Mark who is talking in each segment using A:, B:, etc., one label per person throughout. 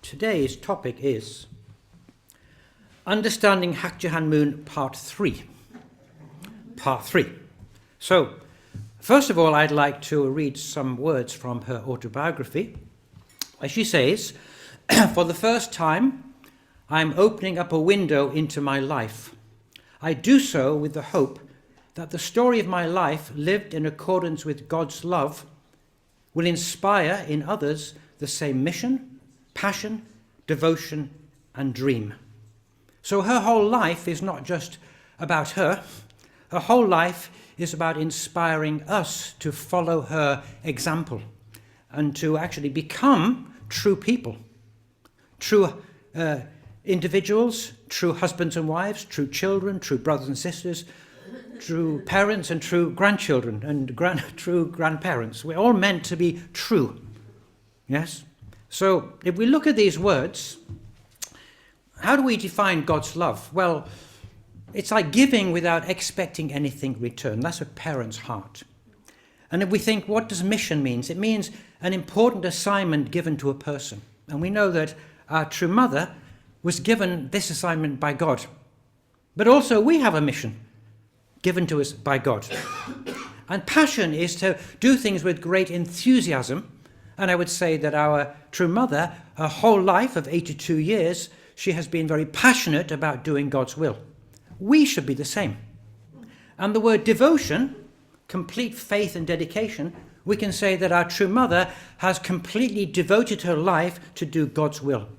A: today's topic is Understanding Hak Ja Han Moon Part 3. Part 3. So, first of all, I'd like to read some words from her autobiography. As she says, for the first time, I'm opening up a window into my life. I do so with the hope that the story of my life, lived in accordance with God's love, will inspire in others the same mission, passion, devotion, and dream. So her whole life is not just about her. Her whole life is about inspiring us to follow her example and to actually become true people, true individuals, true husbands and wives, true children, true brothers and sisters, true parents and true grandchildren and true grandparents. We're all meant to be true. Yes? So if we look at these words, how do we define God's love? Well, it's like giving without expecting anything in return. That's a parent's heart. And if we think, what does mission mean? It means an important assignment given to a person. And we know that our true mother was given this assignment by God. But also we have a mission given to us by God. And passion is to do things with great enthusiasm. And I would say that our true mother, her whole life of 82 years, she has been very passionate about doing God's will. We should be the same. And the word devotion, complete faith and dedication, we can say that our true mother has completely devoted her life to do God's will.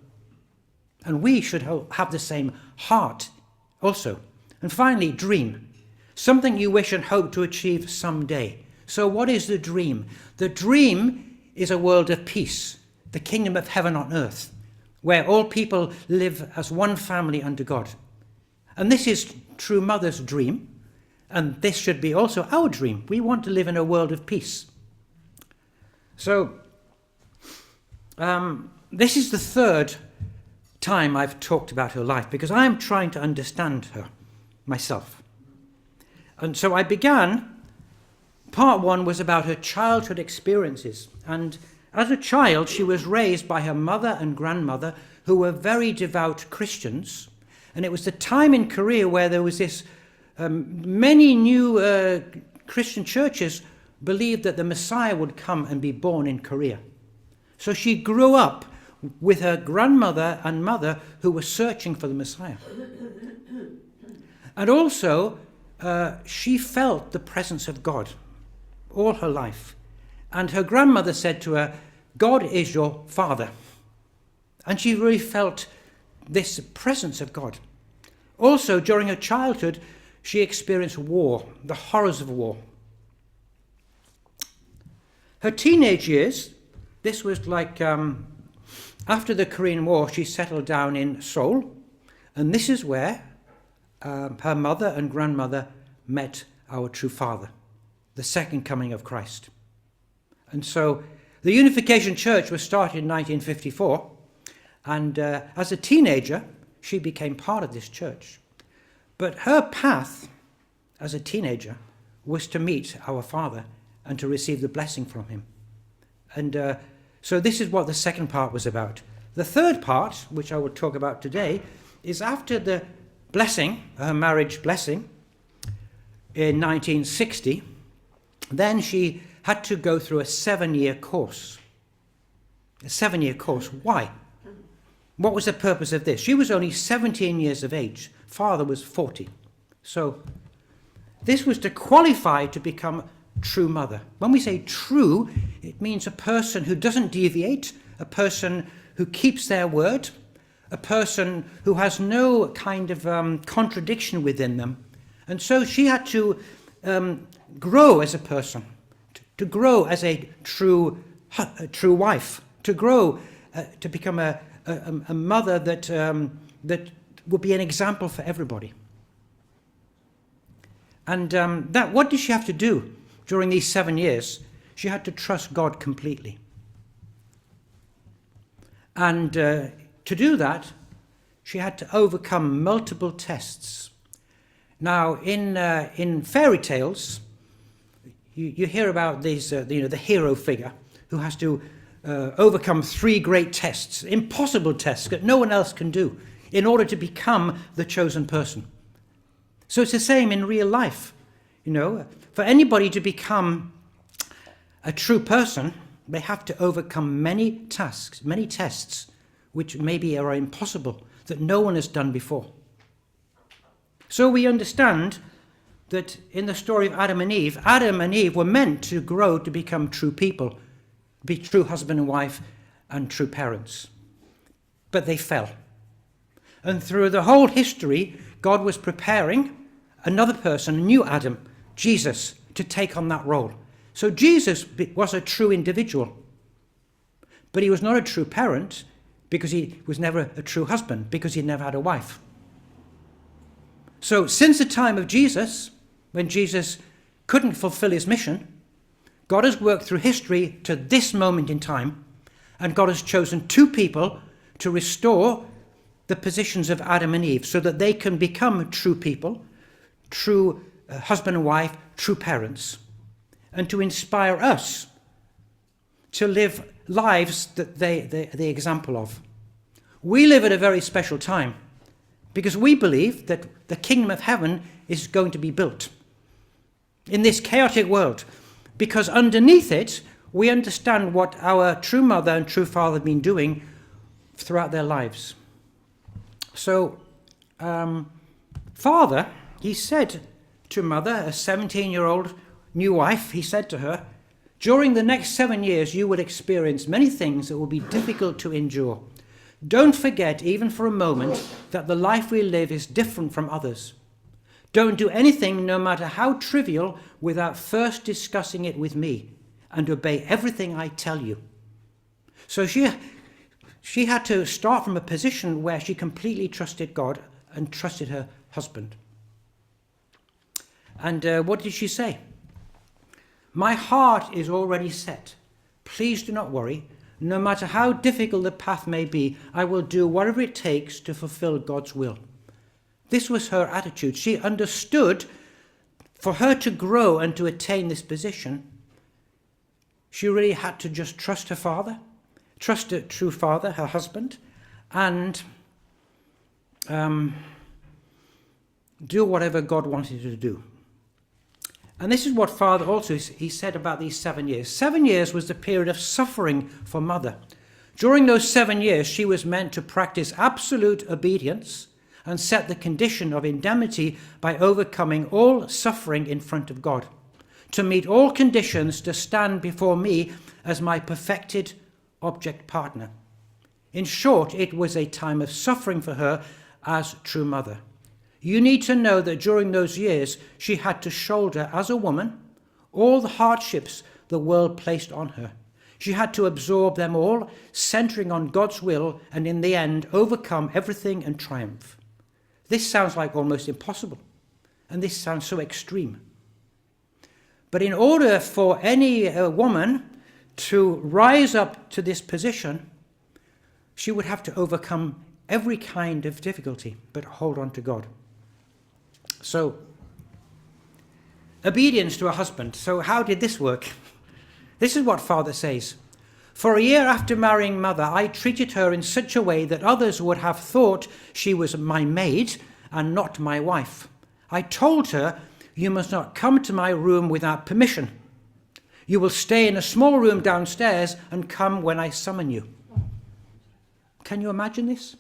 A: And we should have the same heart also. And finally, dream. Something you wish and hope to achieve someday. So what is the dream? The dream is a world of peace, the kingdom of heaven on earth, where all people live as one family under God. And this is true mother's dream, and this should be also our dream. We want to live in a world of peace. So, this is the third time I've talked about her life, because I'm trying to understand her myself. And so I began, part one was about her childhood experiences. And as a child, she was raised by her mother and grandmother, who were very devout Christians. And it was the time in Korea where there was this, many new Christian churches believed that the Messiah would come and be born in Korea. So she grew up with her grandmother and mother who were searching for the Messiah. And also, she felt the presence of God all her life. And her grandmother said to her, God is your father. And she really felt this presence of God. Also, during her childhood, she experienced war, the horrors of war. Her teenage years, this was like after the Korean War, she settled down in Seoul. And this is where her mother and grandmother met our true father, the second coming of Christ. And so the Unification Church was started in 1954, and as a teenager, she became part of this church. But her path as a teenager was to meet our Father and to receive the blessing from him. And so this is what the second part was about. The third part, which I will talk about today, is after the blessing, her marriage blessing, in 1960, then she had to go through a 7-year course. A 7-year course. Why? What was the purpose of this? She was only 17 years of age. Father was 40. So this was to qualify to become true mother. When we say true, it means a person who doesn't deviate, a person who keeps their word, a person who has no kind of contradiction within them. And so she had to grow as a person, to grow as a true wife, to grow, to become a mother that would be an example for everybody. And what did she have to do during these 7 years? She had to trust God completely. And to do that, she had to overcome multiple tests. Now, in fairy tales, you hear about these, the hero figure who has to overcome 3 great tests, impossible tests that no one else can do, in order to become the chosen person. So it's the same in real life. For anybody to become a true person, they have to overcome many tasks, many tests, which maybe are impossible, that no one has done before. So we understand that in the story of Adam and Eve were meant to grow to become true people, be true husband and wife and true parents. But they fell. And through the whole history, God was preparing another person, a new Adam, Jesus, to take on that role. So Jesus was a true individual. But he was not a true parent because he was never a true husband, because he never had a wife. So since the time of Jesus, when Jesus couldn't fulfill his mission, God has worked through history to this moment in time, and God has chosen 2 people to restore the positions of Adam and Eve so that they can become true people, true husband and wife, true parents, and to inspire us to live lives that they're the example of. We live at a very special time because we believe that the kingdom of heaven is going to be built in this chaotic world, because underneath it, we understand what our true mother and true father have been doing throughout their lives. So, father, he said to mother, a 17-year-old new wife, he said to her, during the next 7 years, you will experience many things that will be difficult to endure. Don't forget, even for a moment, that the life we live is different from others. Don't do anything, no matter how trivial, without first discussing it with me, and obey everything I tell you. So she had to start from a position where she completely trusted God and trusted her husband. And what did she say? My heart is already set. Please do not worry. No matter how difficult the path may be, I will do whatever it takes to fulfill God's will. This was her attitude. She understood for her to grow and to attain this position, she really had to just trust her father, trust her true father, her husband, and do whatever God wanted her to do. And this is what Father also, he said about these 7 years. 7 years was the period of suffering for Mother. During those 7 years, she was meant to practice absolute obedience and set the condition of indemnity by overcoming all suffering in front of God, to meet all conditions to stand before me as my perfected object partner. In short, it was a time of suffering for her as true mother. You need to know that during those years, she had to shoulder, as a woman, all the hardships the world placed on her. She had to absorb them all, centering on God's will, and in the end, overcome everything and triumph. This sounds like almost impossible, and this sounds so extreme. But in order for any woman to rise up to this position, she would have to overcome every kind of difficulty, but hold on to God. So, obedience to a husband. So how did this work? This is what Father says. For a year after marrying Mother, I treated her in such a way that others would have thought she was my maid and not my wife. I told her, you must not come to my room without permission. You will stay in a small room downstairs and come when I summon you. Can you imagine this?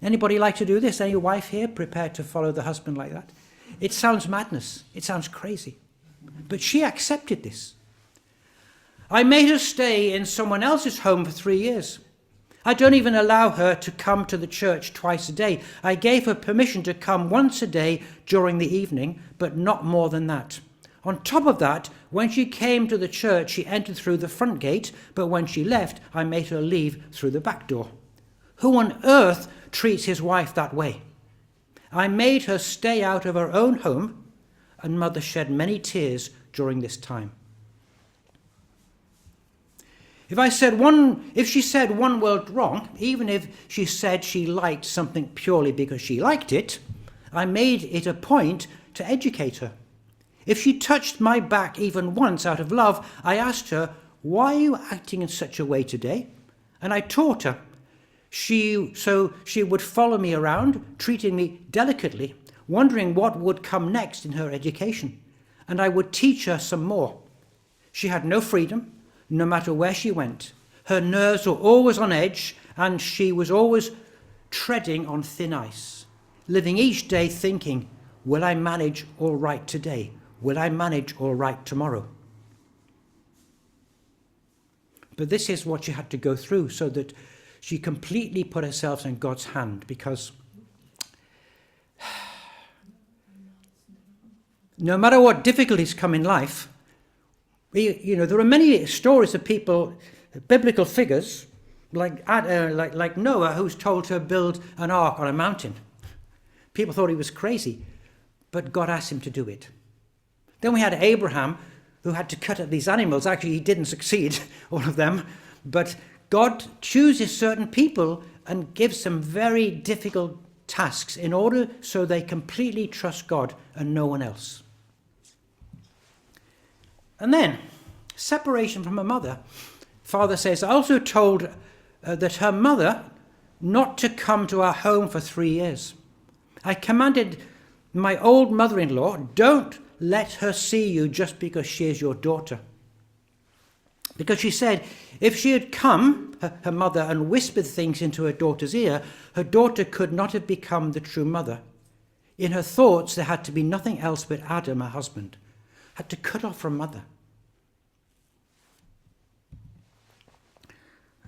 A: Anybody like to do this? Any wife here prepared to follow the husband like that? It sounds madness. It sounds crazy. But she accepted this. I made her stay in someone else's home for 3 years. I don't even allow her to come to the church twice a day. I gave her permission to come once a day during the evening, but not more than that. On top of that, when she came to the church, she entered through the front gate, but when she left, I made her leave through the back door. Who on earth treats his wife that way? I made her stay out of her own home, and Mother shed many tears during this time. If she said one word wrong, even if she said she liked something purely because she liked it, I made it a point to educate her. If she touched my back even once out of love, I asked her, "Why are you acting in such a way today?" And I taught her. So she would follow me around, treating me delicately, wondering what would come next in her education. And I would teach her some more. She had no freedom, no matter where she went. Her nerves were always on edge, and she was always treading on thin ice, living each day thinking, will I manage all right today? Will I manage all right tomorrow? But this is what she had to go through, so that she completely put herself in God's hand, because no matter what difficulties come in life, there are many stories of people, biblical figures, like Noah, who's told to build an ark on a mountain. People thought he was crazy, but God asked him to do it. Then we had Abraham, who had to cut up these animals. Actually, he didn't succeed, all of them, but God chooses certain people and gives them very difficult tasks in order so they completely trust God and no one else. And then, separation from her mother. Father says, I also told that her mother not to come to our home for 3 years. I commanded my old mother-in-law, don't let her see you just because she is your daughter. Because she said, if she had come, her mother, and whispered things into her daughter's ear, her daughter could not have become the true mother. In her thoughts, there had to be nothing else but Adam, her husband. Had to cut off her mother.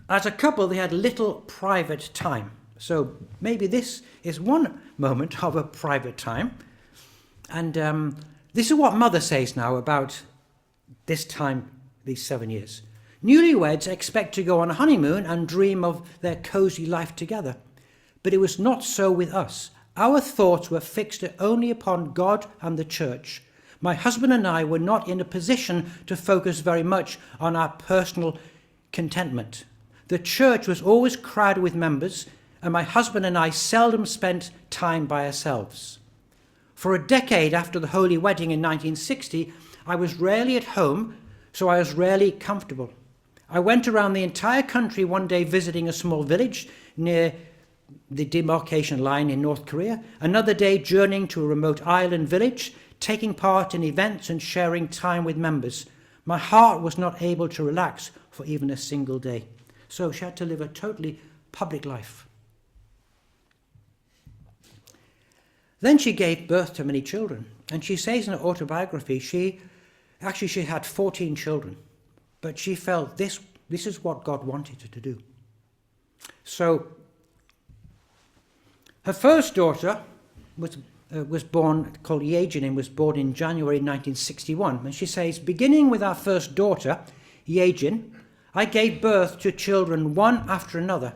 A: As a couple, they had little private time. So maybe this is one moment of a private time. And this is what Mother says now about this time, these 7 years. Newlyweds expect to go on a honeymoon and dream of their cozy life together. But it was not so with us. Our thoughts were fixed only upon God and the church. My husband and I were not in a position to focus very much on our personal contentment. The church was always crowded with members, and my husband and I seldom spent time by ourselves. For a decade after the holy wedding in 1960, I was rarely at home, so I was rarely comfortable. I went around the entire country one day visiting a small village near the demarcation line in North Korea, another day journeying to a remote island village, taking part in events and sharing time with members. My heart was not able to relax for even a single day. So she had to live a totally public life. Then she gave birth to many children. And she says in her autobiography, she had 14 children. But she felt this is what God wanted her to do. So her first daughter was born, called Yejin, was born in January 1961. And she says, beginning with our first daughter, Yejin, I gave birth to children one after another.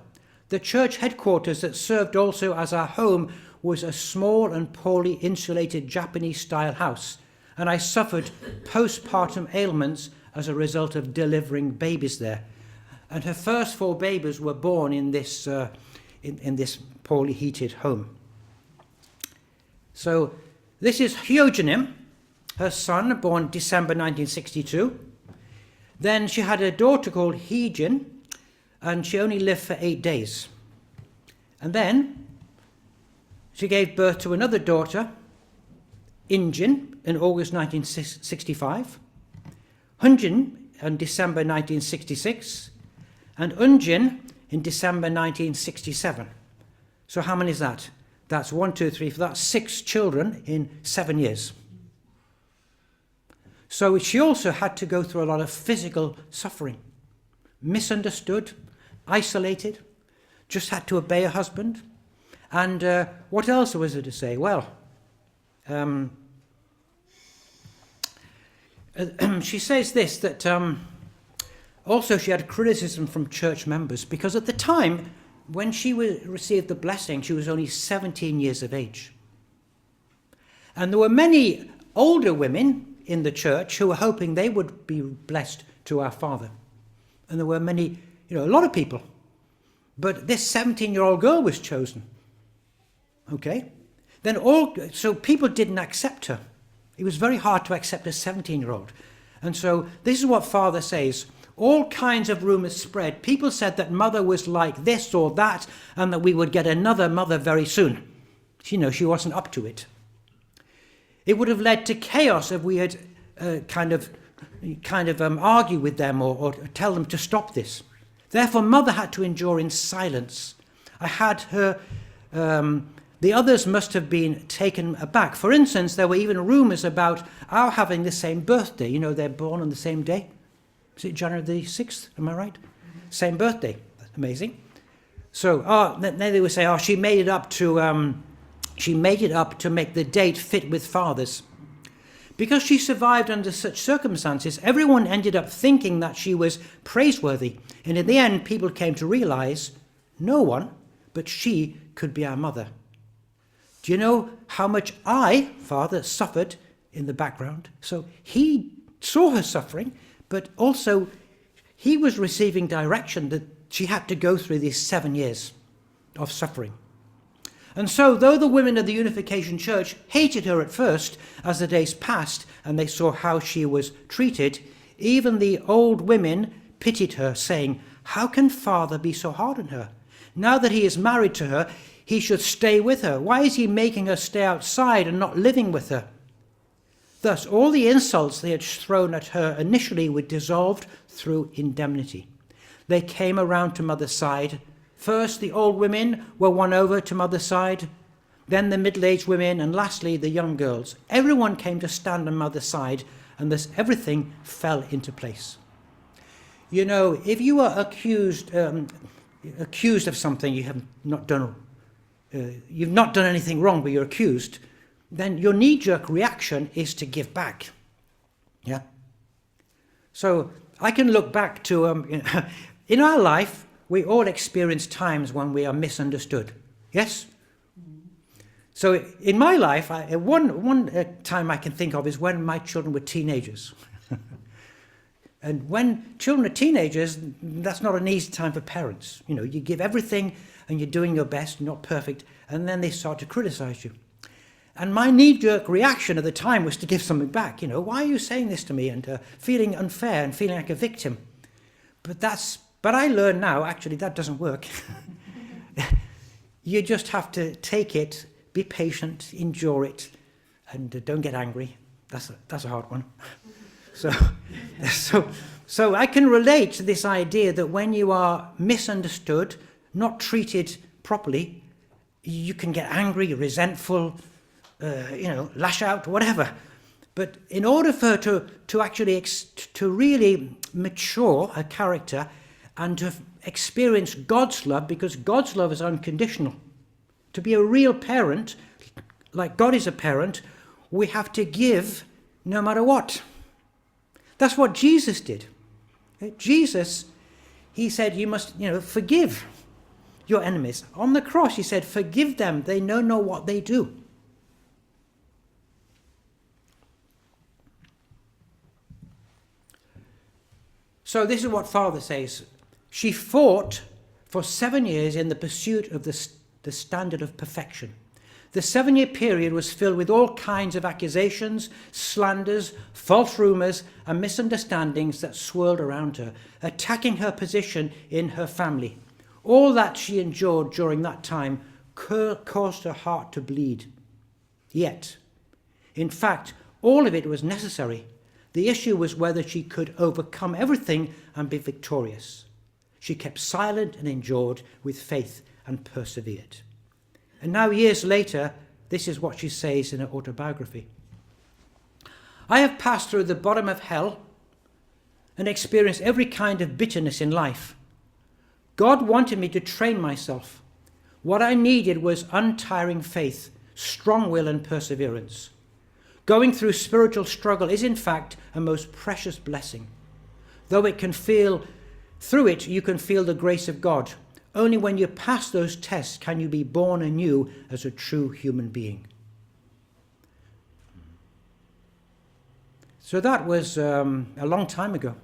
A: The church headquarters that served also as our home was a small and poorly insulated Japanese-style house, and I suffered postpartum ailments as a result of delivering babies there. And her first 4 babies were born in this poorly heated home. So this is Hyojinim, her son, born December 1962. Then she had a daughter called Heejin, and she only lived for 8 days. And then she gave birth to another daughter, Injin, in August 1965, Hunjin in December 1966, and Unjin in December 1967. So how many is that? That's 1, 2, 3, 4, that's 6 children in 7 years. So she also had to go through a lot of physical suffering. Misunderstood, isolated, just had to obey her husband. And what else was there to say? Well, she says this, that also she had criticism from church members, because at the time when she received the blessing, she was only 17 years of age. And there were many older women in the church who were hoping they would be blessed to our father. And there were many, a lot of people. But this 17-year-old girl was chosen. Okay? So people didn't accept her. It was very hard to accept a 17-year-old. And so this is what Father says. all kinds of rumors spread. People said that mother was like this or that, and that we would get another mother very soon. She wasn't up to it. It would have led to chaos if we had kind of argue with them or tell them to stop this. Therefore, mother had to endure in silence. I had her. The others must have been taken aback. For instance, there were even rumors about our having the same birthday. They're born on the same day. Is it January the 6th? Am I right? Mm-hmm. Same birthday. That's amazing. So, then they would say, she made it up to make the date fit with father's. Because she survived under such circumstances, everyone ended up thinking that she was praiseworthy. And in the end, people came to realize no one but she could be our mother. Do you know how much father, suffered in the background? So he saw her suffering, but also he was receiving direction that she had to go through these 7 years of suffering. And so, though the women of the Unification Church hated her at first, as the days passed and they saw how she was treated, even the old women pitied her, saying, "How can father be so hard on her? Now that he is married to her, he should stay with her. Why is he making her stay outside and not living with her?" Thus, all the insults they had thrown at her initially were dissolved through indemnity. They came around to mother's side. First, the old women were won over to mother's side, then the middle-aged women, and lastly, the young girls. Everyone came to stand on mother's side, and thus everything fell into place. If you are accused of something you have not done, you've not done anything wrong, but you're accused, then your knee-jerk reaction is to give back. Yeah. So I can look back to in our life. We all experience times when we are misunderstood. Yes? So in my life, one time I can think of is when my children were teenagers. And when children are teenagers, that's not an easy time for parents. You give everything and you're doing your best, not perfect, and then they start to criticize you. And my knee-jerk reaction at the time was to give something back. Why are you saying this to me? And feeling unfair and feeling like a victim. But I learn now, actually, that doesn't work. You just have to take it, be patient, endure it, and don't get angry. That's a hard one. So I can relate to this idea that when you are misunderstood, not treated properly, you can get angry, resentful, lash out, whatever. But in order for her to actually to really mature a character, and to experience God's love, because God's love is unconditional. To be a real parent, like God is a parent, we have to give no matter what. That's what Jesus did. Jesus, he said, you must, forgive your enemies. On the cross, he said, forgive them. They know not what they do. So this is what Father says. She fought for 7 years in the pursuit of the standard of perfection. The 7-year period was filled with all kinds of accusations, slanders, false rumors, and misunderstandings that swirled around her, attacking her position in her family. All that she endured during that time caused her heart to bleed. Yet, in fact, all of it was necessary. The issue was whether she could overcome everything and be victorious. She kept silent and endured with faith and persevered. And now, years later, this is what she says in her autobiography. I have passed through the bottom of hell and experienced every kind of bitterness in life. God wanted me to train myself. What I needed was untiring faith, strong will, and perseverance. Going through spiritual struggle is, in fact, a most precious blessing. Though it can feel through it, you can feel the grace of God. Only when you pass those tests can you be born anew as a true human being. So that was a long time ago.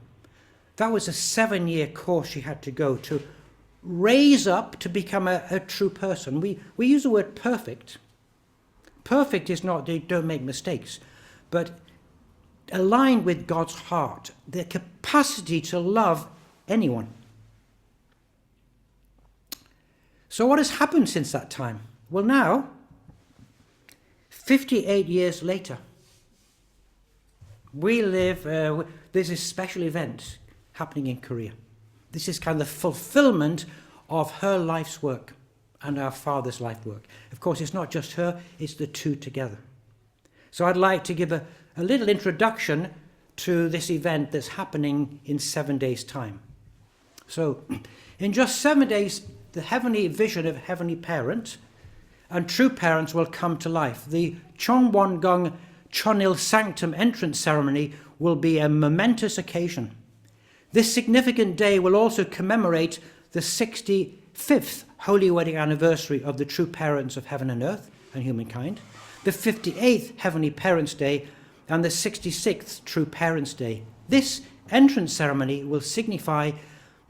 A: That was a 7-year course she had to go to raise up to become a true person. We use the word perfect. Perfect is not, they don't make mistakes. But aligned with God's heart, the capacity to love anyone. So what has happened since that time? Well, now, 58 years later, we live, there's a special event happening in Korea. This is kind of the fulfillment of her life's work and our Father's life work. Of course, it's not just her, it's the two together. So I'd like to give a little introduction to this event that's happening in 7 days' time. So, in just 7 days, the heavenly vision of Heavenly Parent and true parents will come to life. The Cheonwon-gung Chonil Sanctum entrance ceremony will be a momentous occasion. This significant day will also commemorate the 65th Holy Wedding Anniversary of the true parents of heaven and earth and humankind, the 58th Heavenly Parents' Day, and the 66th True Parents' Day. This entrance ceremony will signify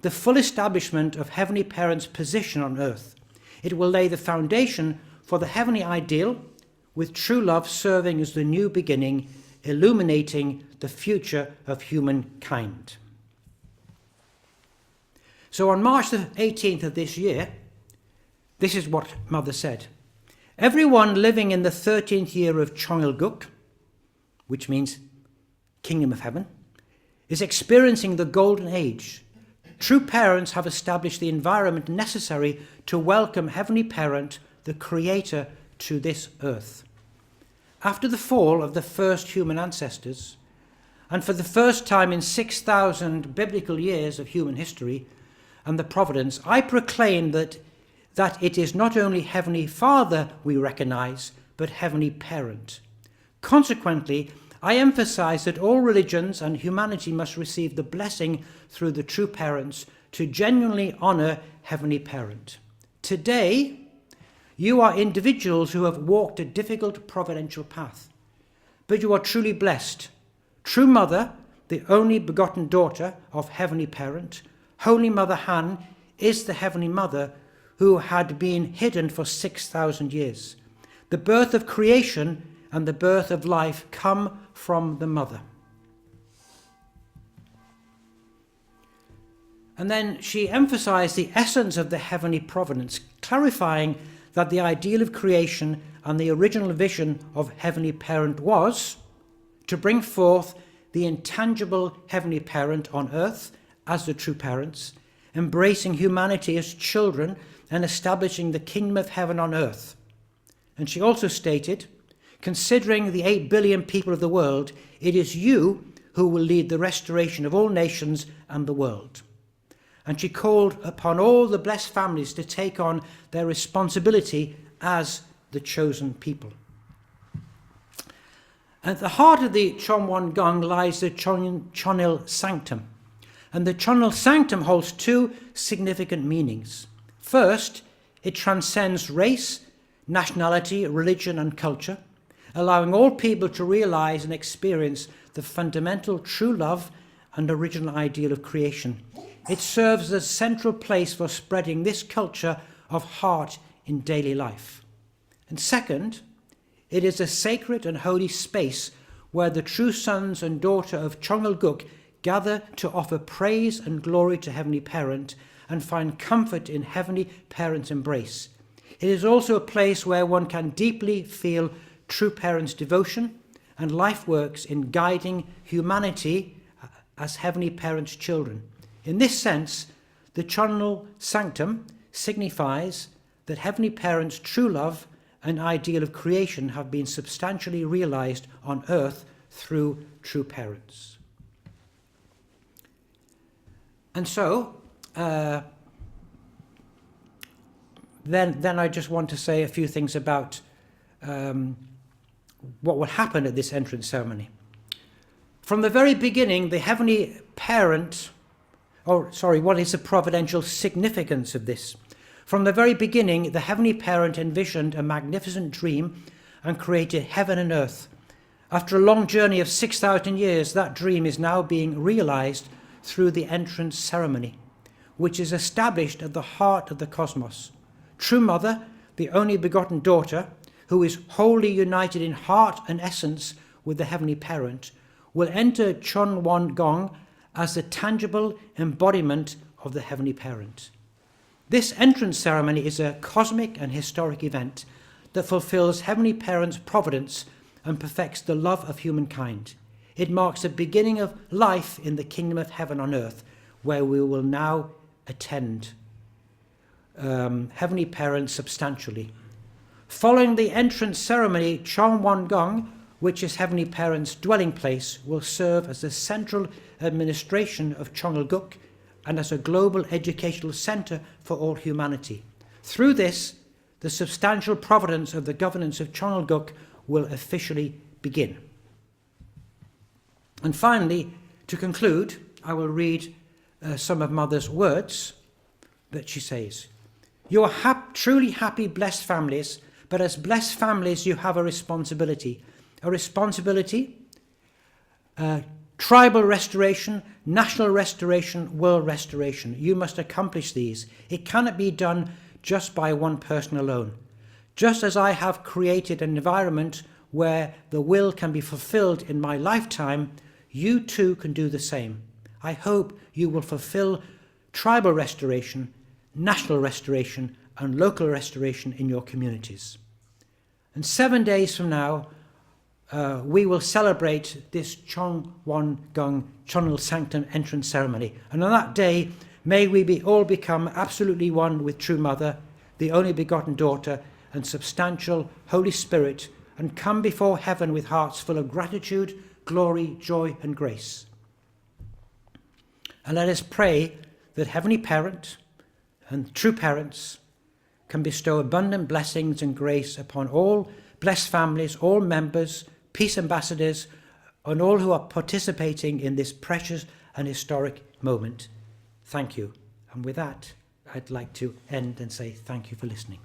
A: the full establishment of Heavenly Parents' position on earth. It will lay the foundation for the heavenly ideal, with true love serving as the new beginning, illuminating the future of humankind. So on March the 18th of this year, this is what Mother said. Everyone living in the 13th year of Cheonilguk, which means Kingdom of Heaven, is experiencing the golden age. True parents have established the environment necessary to welcome Heavenly Parent, the Creator, to this earth. After the fall of the first human ancestors, and for the first time in 6,000 biblical years of human history and the providence, I proclaim that it is not only Heavenly Father we recognize, but Heavenly Parent. Consequently, I emphasize that all religions and humanity must receive the blessing through the true parents to genuinely honor Heavenly Parent. Today, you are individuals who have walked a difficult providential path, but you are truly blessed. True Mother, the only begotten daughter of Heavenly Parent, Holy Mother Han, is the Heavenly Mother who had been hidden for 6,000 years. The birth of creation and the birth of life come from the Mother. And then she emphasized the essence of the heavenly providence, clarifying that the ideal of creation and the original vision of Heavenly Parent was to bring forth the intangible Heavenly Parent on earth as the true parents, embracing humanity as children and establishing the kingdom of heaven on earth. And she also stated, considering the 8 billion people of the world, it is you who will lead the restoration of all nations and the world. And she called upon all the blessed families to take on their responsibility as the chosen people. At the heart of the Cheonwon-gung lies the Chonil Sanctum. And the Chonil Sanctum holds two significant meanings. First, it transcends race, nationality, religion, and culture, allowing all people to realize and experience the fundamental true love and original ideal of creation. It serves as a central place for spreading this culture of heart in daily life. And second, it is a sacred and holy space where the true sons and daughter of Cheonilguk gather to offer praise and glory to Heavenly Parent and find comfort in Heavenly Parent's embrace. It is also a place where one can deeply feel true parents' devotion and life works in guiding humanity as Heavenly Parent's children. In this sense, the Chonil Sanctum signifies that Heavenly Parent's true love and ideal of creation have been substantially realized on earth through true parents. And so, then I just want to say a few things about what will happen at this entrance ceremony. From the very beginning, the Heavenly Parent, what is the providential significance of this? From the very beginning, the Heavenly Parent envisioned a magnificent dream and created heaven and earth. After a long journey of 6,000 years, that dream is now being realized through the entrance ceremony, which is established at the heart of the cosmos. True Mother, the only begotten daughter, who is wholly united in heart and essence with the Heavenly Parent, will enter Chon Won Gong as the tangible embodiment of the Heavenly Parent. This entrance ceremony is a cosmic and historic event that fulfills Heavenly Parent's providence and perfects the love of humankind. It marks the beginning of life in the kingdom of heaven on earth, where we will now attend Heavenly Parent substantially. Following the entrance ceremony, Chon Won Gong, which is Heavenly Parent's dwelling place, will serve as the central administration of Cheongguk and as a global educational centre for all humanity. Through this, the substantial providence of the governance of Cheongguk will officially begin. And finally, to conclude, I will read some of Mother's words that she says. You are truly happy, blessed families, but as blessed families, you have a responsibility. Tribal restoration, national restoration, world restoration. You must accomplish these. It cannot be done just by one person alone. Just as I have created an environment where the will can be fulfilled in my lifetime, you too can do the same. I hope you will fulfill tribal restoration, national restoration, and local restoration in your communities. And 7 days from now, we will celebrate this Chon Won Gong Chonil Sanctum entrance ceremony. And on that day, may we all become absolutely one with True Mother, the only begotten daughter, and substantial Holy Spirit, and come before heaven with hearts full of gratitude, glory, joy, and grace. And let us pray that Heavenly Parent and true parents can bestow abundant blessings and grace upon all blessed families, all members, peace ambassadors, and all who are participating in this precious and historic moment. Thank you. And with that, I'd like to end and say thank you for listening.